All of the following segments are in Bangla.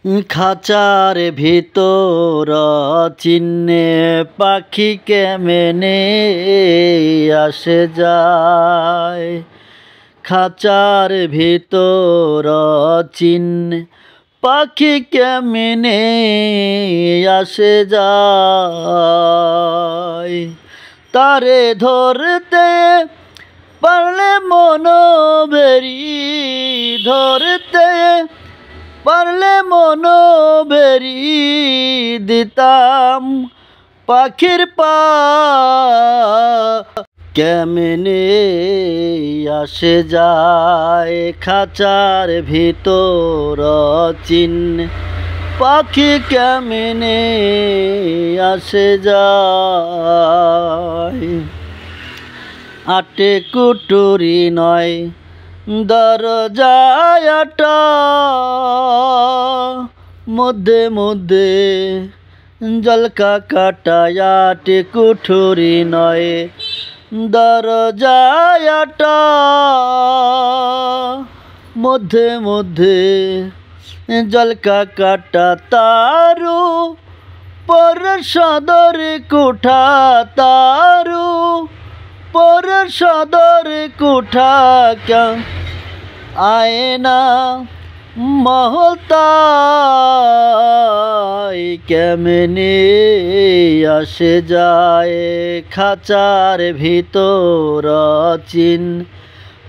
খাঁচার ভিতর চিনে পাখি কেমনে আসে যায়। খাঁচার ভিতর চিনে পাখি কেমনে আসে যায়। তারে ধরতে পারলে মনোবেরি, ধরতে পারলে মনোবেরি দিতাম পাখির পা। কেমনে আসে যায় খাঁচার ভিতর চিনে পাখি কেমনে আসে যায়। আটে কুটুরি নয় দরজায় আটা, মধ্যে মধ্যে জলকা কাটায়। আটে কুঠুরি নয় দরজায় আটা, মধ্যে মধ্যে জলকা কাটা। তারু পর সদর কুঠা, তারু পর সদর কুঠা ক্যা আয়না মহতাই। কেমনে আসে যায় খাঁচার ভিতর চিন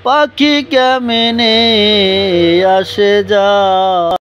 পাখি কেমনে আসে যায়।